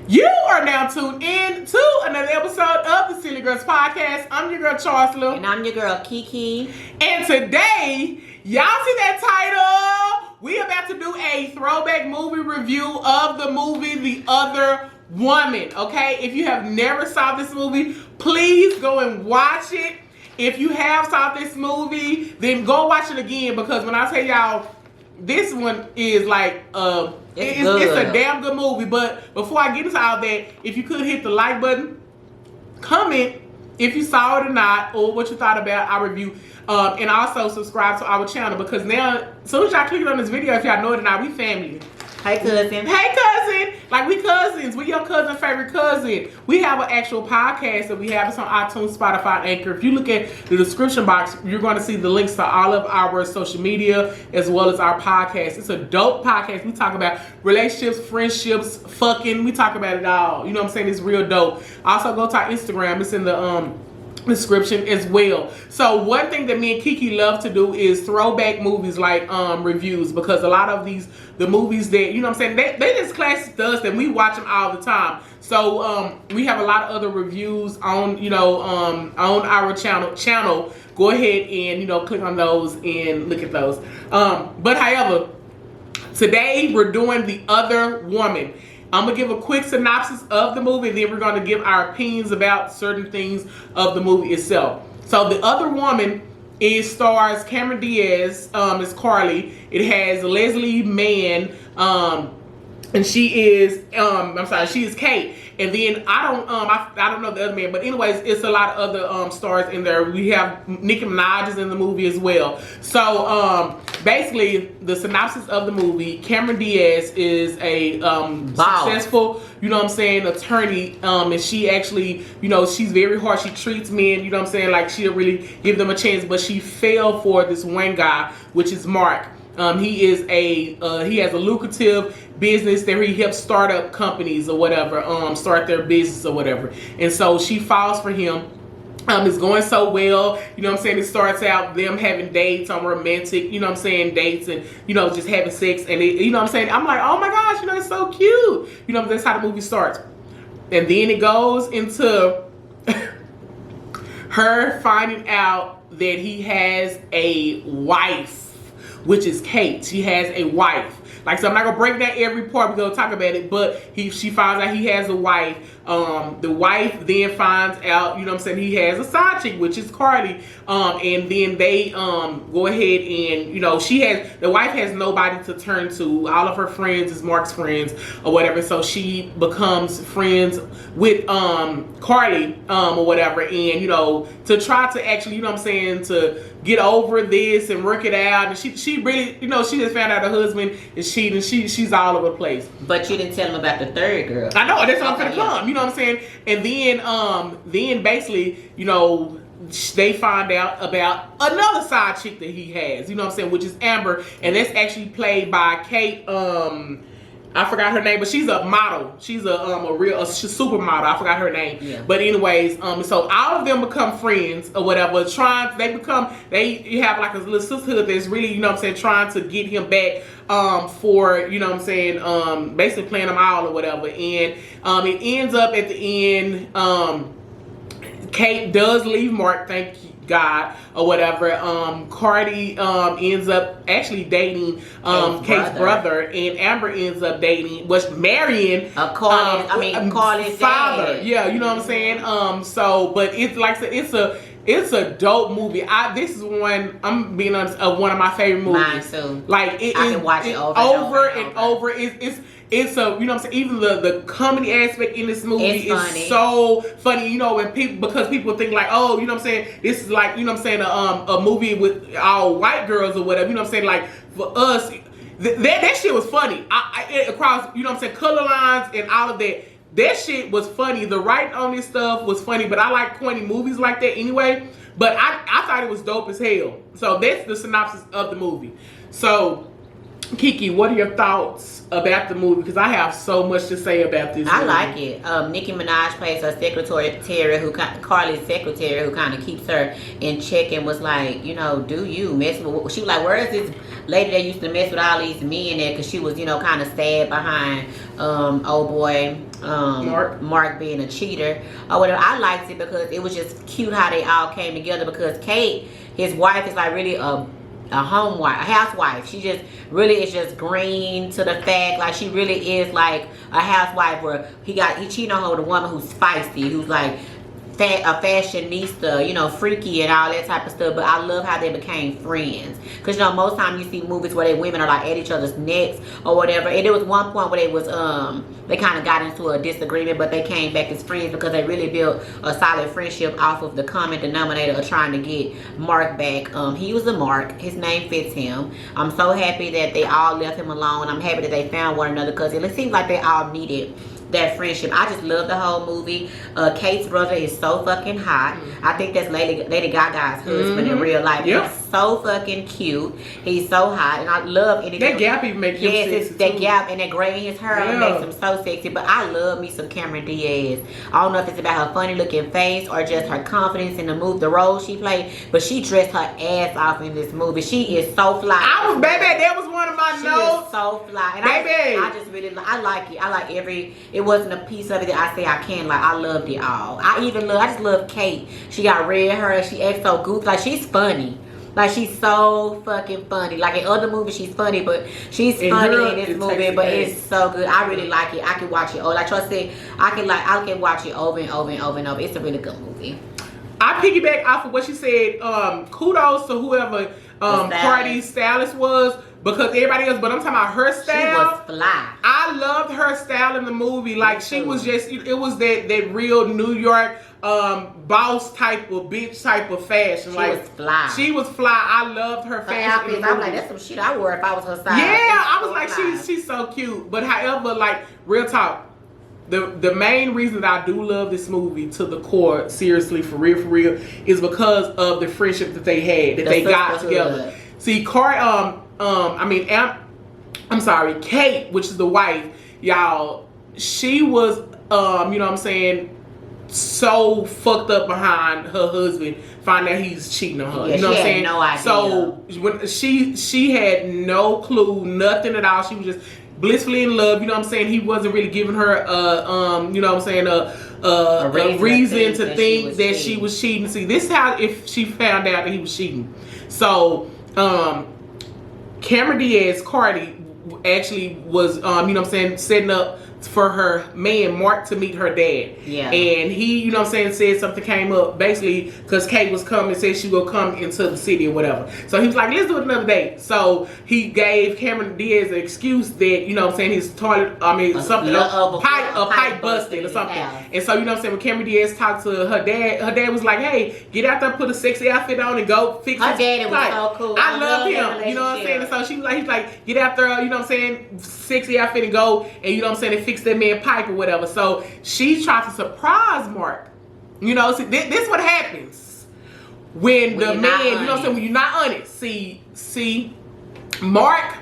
You are now tuned in to another episode of the Silly Girls Podcast. I'm your girl, Charles. And I'm your girl, Kiki. And today, y'all see that title? We about to do a throwback movie review of the movie The Other Woman, okay? If you have never saw this movie, please go and watch it. If you have saw this movie, then go watch it again, because when I tell y'all, this one is like, it's a damn good movie. But before I get into all that, if you could hit the like button, comment if you saw it or not, or what you thought about our review, and also subscribe to our channel, because now, as soon as y'all click on this video, if y'all know it or not, we family. Hey, cousin. Hey, cousin. Like, we cousins. We your cousin's favorite cousin. We have an actual podcast that we have. It's on iTunes, Spotify, Anchor. If you look at the description box, you're going to see the links to all of our social media as well as our podcast. It's a dope podcast. We talk about relationships, friendships, fucking. We talk about it all. You know what I'm saying? It's real dope. Also, go to our Instagram. It's in the description as well. So one thing that me and Kiki love to do is throwback movies, like reviews, because a lot of the movies that, you know what I'm saying, they just classic to us and we watch them all the time. So we have a lot of other reviews on, you know, on our channel. Go ahead and, you know, click on those and look at those. But however, today we're doing The Other Woman. I'm going to give a quick synopsis of the movie, then we're going to give our opinions about certain things of the movie itself. So, The Other Woman stars Cameron Diaz as Carly. It has Leslie Mann, and she is, she is Kate. And then I don't know the other man, but anyways, it's a lot of other stars in there. We have Nicki Minaj is in the movie as well. So basically, the synopsis of the movie: Cameron Diaz is a successful, you know what I'm saying, attorney, and she actually, you know, she's very hard. She treats men, you know what I'm saying, like she'll really give them a chance, but she fell for this one guy, which is Mark. He has a lucrative business that he helps start up companies or whatever, start their business or whatever. And so she falls for him. It's going so well, you know what I'm saying? It starts out them having dates on romantic, you know what I'm saying, dates, and, you know, just having sex, and you know what I'm saying? I'm like, oh my gosh, you know, it's so cute. You know, that's how the movie starts. And then it goes into her finding out that he has a wife, which is Kate. She has a wife. Like, so I'm not gonna break down every part. We're gonna talk about it, but she finds out he has a wife. The wife then finds out, you know what I'm saying, he has a side chick, which is Carly. And then they go ahead and, you know, the wife has nobody to turn to. All of her friends is Mark's friends or whatever. So she becomes friends with Carly or whatever, and, you know, to try to actually, you know what I'm saying, to get over this and work it out. And she really, you know, she just found out her husband is cheating. She's all over the place. But you didn't tell him about the third girl. I know, that's what I'm gonna come. You know what I'm saying? And then basically, you know, they find out about another side chick that he has, you know what I'm saying, which is Amber, and that's actually played by Kate. I forgot her name, but she's a model. She's a supermodel. I forgot her name. Yeah. But anyways, so all of them become friends or whatever. They have like a little sisterhood that's really, you know what I'm saying, trying to get him back for, you know what I'm saying, basically playing them all or whatever. And it ends up at the end, Kate does leave Mark, thank God, or whatever. Cardi ends up actually dating Kate's brother, and Amber ends up marrying Carly's father. dad. Yeah, you know what I'm saying. So, but it's like I said, it's a dope movie. This is one, I'm being honest, one of my favorite movies. Mine too. Like I can watch it over and over. It's a, you know what I'm saying, even the comedy aspect in this movie is so funny, you know, because people think like, oh, you know what I'm saying, this is like, you know what I'm saying, a movie with all white girls or whatever, you know what I'm saying, like, for us, that shit was funny. Across, you know what I'm saying, color lines and all of that. That shit was funny. The writing on this stuff was funny, but I like corny movies like that anyway. But I thought it was dope as hell. So that's the synopsis of the movie. So, Kiki, what are your thoughts about the movie? Because I have so much to say about this movie. I like it. Nicki Minaj plays her secretary, Carly's secretary, who kind of keeps her in check and was like, you know, do you mess with? She was like, where is this lady that used to mess with all these men there because she was, you know, kind of sad behind old boy Mark being a cheater or whatever. I liked it because it was just cute how they all came together, because Kate, his wife, is like really a housewife. She just really is just green to the fact, like she really is like a housewife, where he cheated on her with a woman who's feisty, who's like a fashionista, you know, freaky and all that type of stuff. But I love how they became friends, because you know most times you see movies where women are like at each other's necks or whatever, and there was one point where they kind of got into a disagreement, but they came back as friends because they really built a solid friendship off of the common denominator of trying to get Mark back. He was a Mark, his name fits him. I'm so happy that they all left him alone. I'm happy that they found one another, because it seems like they all needed that friendship. I just love the whole movie. Kate's brother is so fucking hot. I think that's Lady Gaga's husband in real life. Yep. He's so fucking cute. He's so hot, and I love anything. That gap even makes him sexy that too. gap and that gray in his hair makes him so sexy. But I love me some Cameron Diaz. I don't know if it's about her funny looking face or just her confidence in the role she played, but she dressed her ass off in this movie. She is so fly. That was one of my notes. Is so fly. And baby. I just really, I like it. I like it wasn't a piece of it that I say I can like. I loved it all. I just love Kate. She got red hair. She acts so goofy. Like, she's funny. Like, she's so fucking funny. Like, in other movies she's funny, but she's funny in this movie. But it's so good. I really like it. I can watch it. Oh, like Troy said, I can watch it over and over and over and over. It's a really good movie. I piggyback off of what she said. Kudos to whoever Cardi's stylist was, because everybody else, but I'm talking about her style. She was fly. I loved her style in the movie. Like, she was just, it was that real New York boss type of bitch type of fashion. She like, was fly. She was fly. I loved her fashion. I'm like, that's some shit I wore if I was her size. Yeah, I was like, she's so cute. But however, like, real talk, the main reason that I do love this movie to the core, seriously, for real, is because of the friendship that they had, that they got together. See, Kate, which is the wife, y'all, she was, you know what I'm saying, so fucked up behind her husband, find out he's cheating on her. Yeah, you know what I'm saying? No idea. So when she had no clue, nothing at all. She was just blissfully in love. You know what I'm saying? He wasn't really giving her you know what I'm saying, a reason to think that she was cheating. See, this is how if she found out that he was cheating. So Cameron Diaz, Cardi, actually was you know what I'm saying, setting up for her man Mark to meet her dad. Yeah. And he, you know what I'm saying, said something came up basically because Kate was coming, said she will come into the city or whatever. So he was like, let's do it another day. So he gave Cameron Diaz an excuse that, you know what I'm saying, his toilet, a pipe busted or something. And so, you know what I'm saying, when Cameron Diaz talked to her dad was like, hey, get out there, put a sexy outfit on and go fix her his daddy pipe. was so cool. I love him. You know what I'm saying? And so he was like, get out there, you know what I'm saying, sexy outfit and go, and you know what I'm saying, and fix that man pipe or whatever. So she tried to surprise Mark. You know, see, this what happens when the man, you know what I'm saying, when you're not honest. See, Mark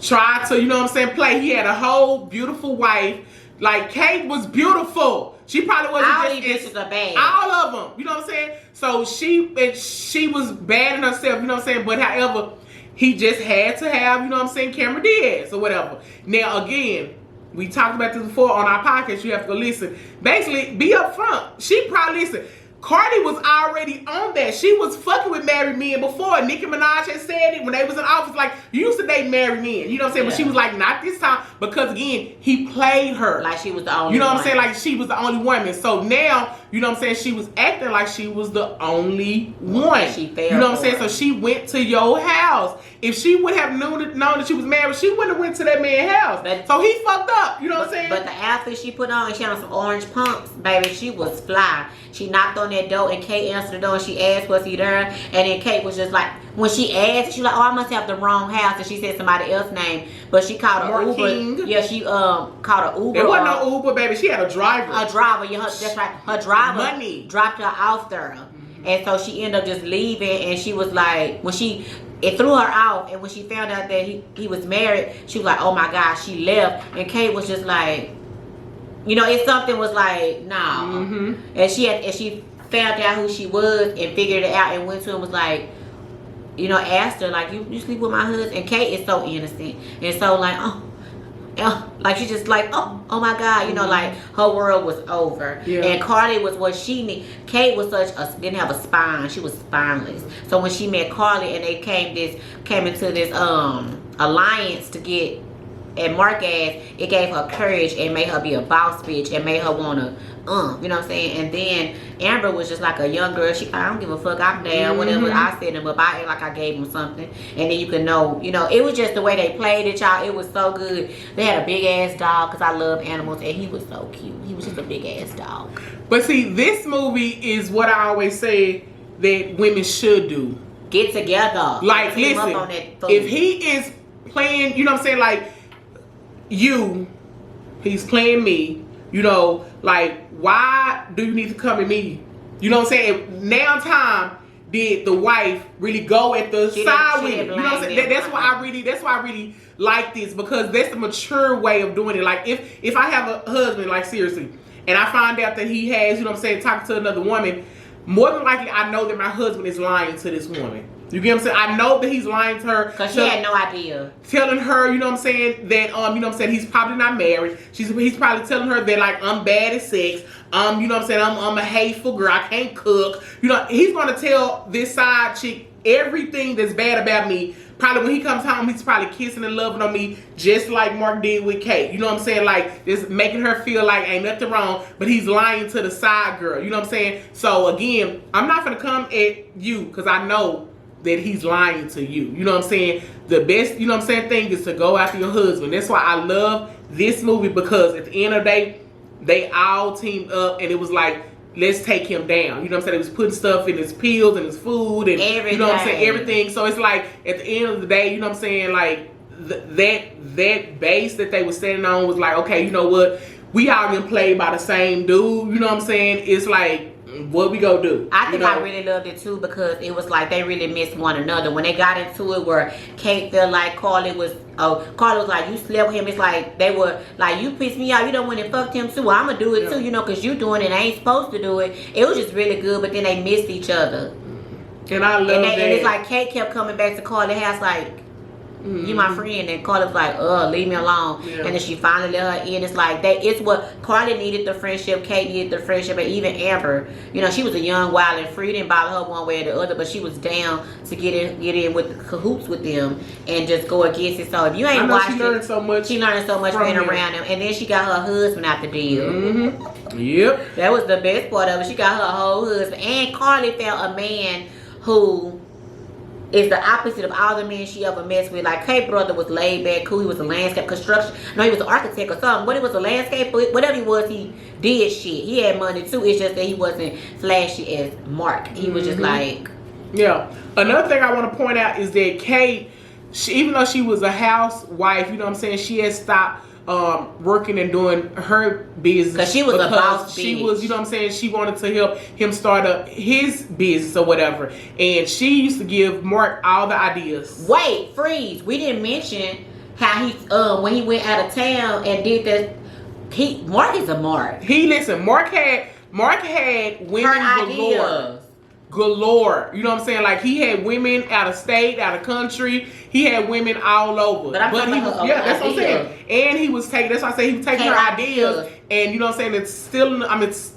tried to, you know what I'm saying, play. He had a whole beautiful wife. Like, Kate was beautiful. She probably wasn't all these bitches are bad. All of them. You know what I'm saying? So she was bad in herself, you know what I'm saying? But however, he just had to have, you know what I'm saying, Cameron Diaz or whatever. Now, again, we talked about this before on our podcast. You have to go listen. Basically, be upfront. She probably, listen, Cardi was already on that. She was fucking with married men before. Nicki Minaj had said it when they was in office. Like, you used to date married men. You know what I'm saying? Yeah. But she was like, not this time. Because, again, he played her. Like she was the only one. You know what I'm saying? Like she was the only woman. So now, you know what I'm saying, she was acting like she was the only one. She failed. You know what I'm saying? So she went to your house. If she would have known that she was married, she wouldn't have went to that man's house. So he fucked up. You know what I'm saying? But the outfit she put on, she had on some orange pumps, baby. She was fly. She knocked on that door and Kate answered the door and she asked, was he there? And then Kate was just like, when she asked, she was like, oh, I must have the wrong house. And she said somebody else's name. But she called an Uber. King. Yeah, she called an Uber. It wasn't no Uber, baby. She had a driver. A driver, yeah, that's right. Her driver dropped her off there. Mm-hmm. And so she ended up just leaving. And she was like, it threw her off. And when she found out that he was married, she was like, oh my gosh, she left. And Kate was just like, you know, if something was like, nah. Mm-hmm. And she found out who she was and figured it out and went to him and was like, you know, asked her like, you sleep with my husband, and Kate is so innocent and so like, like she just like, oh my God, you know, like her world was over. And Carly was what she need. Kate was didn't have a spine. She was spineless. So when she met Carly and they came into this alliance to get at Mark ass, it gave her courage and made her be a boss bitch and made her wanna you know what I'm saying? And then Amber was just like a young girl. I don't give a fuck, I'm down, whatever. I set him up, I act like I gave him something. And then you can know, you know, it was just the way they played it, y'all. It was so good. They had a big ass dog, because I love animals, and he was so cute. He was just a big ass dog. But see, this movie is what I always say that women should do. Get together. Like, listen, if he is playing, you know what I'm saying, like, he's playing me, you know, like, why do you need to come at me? You know what I'm saying? Now time did the wife really go at the side with it. You know what I'm saying? That's why I really like this, because that's the mature way of doing it. Like, if I have a husband, like, seriously, and I find out that he has, you know what I'm saying, talking to another woman, more than likely I know that my husband is lying to this woman. You get what I'm saying? I know that he's lying to her. Because she had no idea. Telling her, you know what I'm saying, that, you know what I'm saying, he's probably not married. He's probably telling her that, like, I'm bad at sex. You know what I'm saying, I'm a hateful girl. I can't cook. You know, he's going to tell this side chick everything that's bad about me. Probably when he comes home, he's probably kissing and loving on me, just like Mark did with Kate. You know what I'm saying? Like, just making her feel like ain't nothing wrong, but he's lying to the side girl. You know what I'm saying? So, again, I'm not going to come at you, because I know that he's lying to you. You know what I'm saying? The best, you know what I'm saying, thing is to go after your husband. That's why I love this movie, because at the end of the day, they all teamed up, and it was like, let's take him down. You know what I'm saying? It was putting stuff in his pills and his food and everything. You know what I'm saying? Everything. So it's like, at the end of the day, you know what I'm saying, like, that base that they were standing on was like, okay, you know what? We all getting played by the same dude. You know what I'm saying? It's like, what we gonna do? I think I really loved it too, because it was like they really missed one another. When they got into it, where Kate felt like Carly was like, you slept with him. It's like they were like, you pissed me off. You don't want to fuck him too. I'm gonna do it too, you know, because you doing it. I ain't supposed to do it. It was just really good, but then they missed each other. And I love that. And it's like Kate kept coming back to Carly's house like, you my friend, and Carly was like, leave me alone. And then she finally let her in. It's like it's what Carly needed, the friendship, Kate needed the friendship, and even Amber, you know, she was a young, wild, and free. Didn't bother her one way or the other, but she was down to get in with the cahoots with them and just go against it. So if you ain't watched it, she learned so much being around them. And then she got her husband out the deal. Yep. That was the best part of it. She got her whole husband, and Carly found a man who is the opposite of all the men she ever messed with. Like, Kate's brother was laid back, cool. He was a landscape construction. No, he was an architect or something. But it was a landscape, whatever he was, he did shit. He had money too. It's just that he wasn't flashy as Mark. He was just like, yeah. Another thing I want to point out is that Kate, even though she was a housewife, you know what I'm saying, she had stopped working and doing her business, because she was a boss bitch. She was, you know what I'm saying, she wanted to help him start up his business or whatever, and she used to give Mark all the ideas. Wait, freeze, we didn't mention how he when he went out of town and did that. Mark is a Mark. Mark had women galore. You know what I'm saying? Like, he had women out of state, out of country. He had women all over. But that's what I'm saying. And he was taking, that's why I say he was taking her ideas, and you know what I'm saying, it's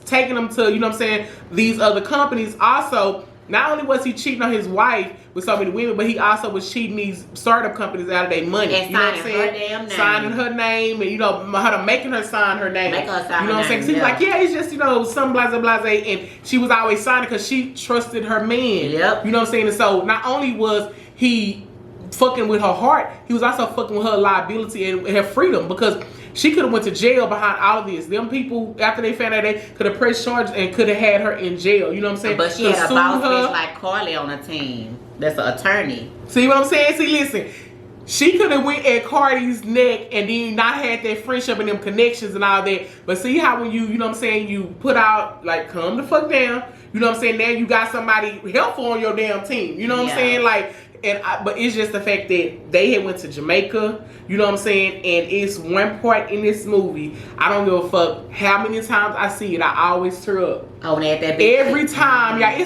taking them to, you know what I'm saying, these other companies. Also, not only was he cheating on his wife with so many women, but he also was cheating these startup companies out of their money. And you know what I'm saying? Her damn name. Signing her name, and, you know, making her sign her name. Make her sign you know what I'm saying? She was like, yeah, it's just, you know, some blase, and she was always signing because she trusted her man. Yep. You know what I'm saying? And so not only was he fucking with her heart, he was also fucking with her liability and her freedom, because she could have went to jail behind all of this. Them people, after they found out, they could have pressed charges and could have had her in jail. You know what I'm saying? But she had a boss bitch like Carly on her team. That's an attorney. See what I'm saying? See, listen. She could have went at Cardi's neck and then not had that friendship and them connections and all that. But see how when you know what I'm saying, you put out, like, calm the fuck down. You know what I'm saying? Now you got somebody helpful on your damn team. You know what I'm saying? Like, but it's just the fact that they had went to Jamaica. You know what I'm saying? And it's one part in this movie. I don't give a fuck how many times I see it. I always tear up. Oh, and at that big every time, yeah.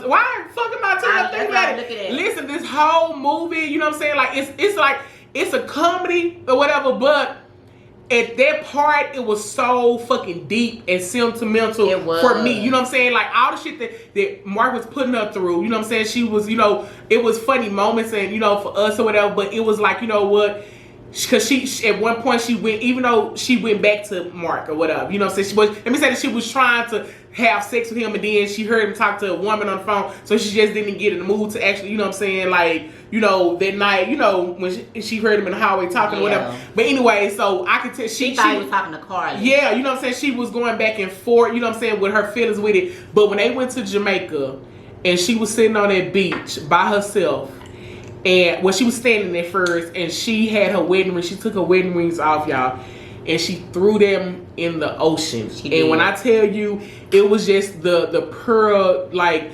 Why fuck am I tearing up? Think about it. Listen, this whole movie. You know what I'm saying? Like it's like it's a comedy or whatever, but at that part, it was so fucking deep and sentimental for me. You know what I'm saying? Like all the shit that Mark was putting her through. You know what I'm saying? She was, you know, it was funny moments and, you know, for us or whatever. But it was like, you know what? Because she at one point she went, even though she went back to Mark or whatever. You know what I'm saying? Let me say that she was trying to have sex with him, and then she heard him talk to a woman on the phone, so she just didn't get in the mood to actually, you know what I'm saying, like, you know, that night, you know, when she heard him in the hallway talking or whatever. But anyway, so I could tell she thought he was talking to Carly. Yeah, you know what I'm saying? She was going back and forth, you know what I'm saying, with her feelings with it. But when they went to Jamaica and she was sitting on that beach by herself, and she was standing there first, and she had her wedding ring. She took her wedding rings off, y'all, and she threw them in the ocean. And when I tell you, it was just the pearl, like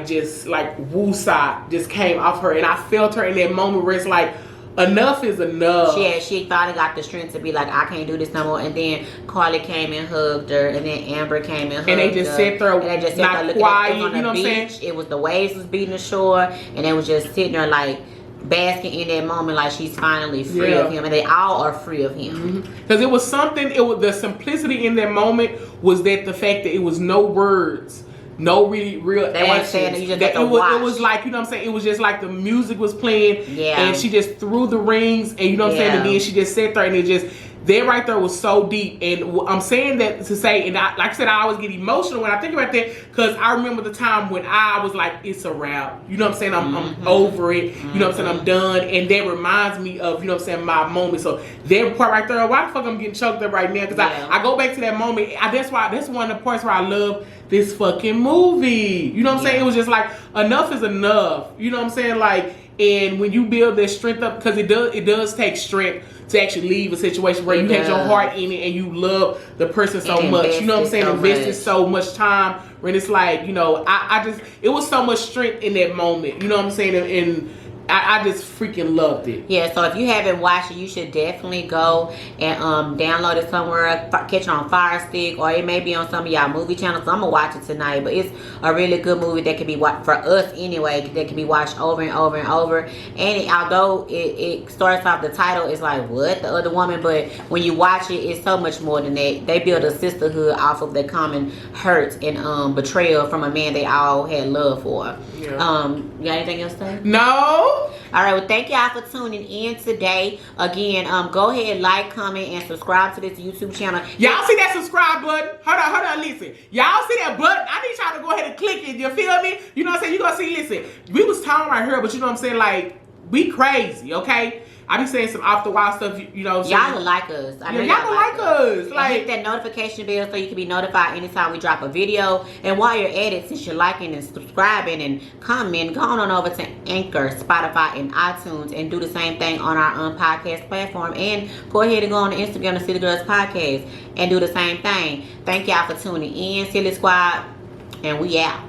just like woosah just came off her, and I felt her in that moment where it's like, enough is enough. She finally got the strength to be like, I can't do this no more. And then Carly came and hugged her, and then Amber came and hugged her. And they just sat there, and they just sat there looking quiet, at them on the you know beach. what I'm saying? It was the waves was beating the shore, and they was just sitting there like basking in that moment, like she's finally free of him, and they all are free of him. Because it was something. It was the simplicity in that moment was that the fact that it was no words. No really real actions. It was like, you know what I'm saying, it was just like the music was playing, and she just threw the rings, and you know what I'm saying, and then she just sat there, and it just, that right there was so deep. And I'm saying that to say, and like I said, I always get emotional when I think about that, because I remember the time when I was like, it's a wrap, you know what I'm saying, I'm over it, you know what I'm saying, I'm done. And that reminds me of, you know what I'm saying, my moment. So that part right there, why the fuck I'm getting choked up right now, because I go back to that moment. That's one of the parts where I love this fucking movie. You know what I'm saying? It was just like, enough is enough. You know what I'm saying? Like, and when you build that strength up, because it does take strength to actually leave a situation where you had your heart in it and you love the person so much. You know what I'm saying? Invested so much time when it's like, you know, I just, it was so much strength in that moment. You know what I'm saying? And I just freaking loved it. Yeah, so if you haven't watched it, you should definitely go and download it somewhere, catch it on Fire Stick, or it may be on some of y'all movie channels. So I'm gonna watch it tonight, but it's a really good movie that can be watched for us anyway. That can be watched over and over and over. And although it starts off, the title is like, what, the other woman, but when you watch it, it's so much more than that. They build a sisterhood off of the common hurt and betrayal from a man they all had love for. You got anything else to say? No. All right, well, thank y'all for tuning in today. Again, go ahead, like, comment, and subscribe to this YouTube channel. Y'all see that subscribe button? Hold on, listen. Y'all see that button? I need y'all to go ahead and click it. You feel me? You know what I'm saying? You gonna see, listen, we was talking right here, but you know what I'm saying? Like, we crazy, okay? I be saying some off the wall stuff, you know. Y'all will like us. I know y'all will like us. Like, hit that notification bell so you can be notified anytime we drop a video. And while you're at it, since you're liking and subscribing and commenting, go on over to Anchor, Spotify, and iTunes and do the same thing on our podcast platform. And go ahead and go on Instagram to City Girls Podcast and do the same thing. Thank y'all for tuning in, Silly Squad, and we out.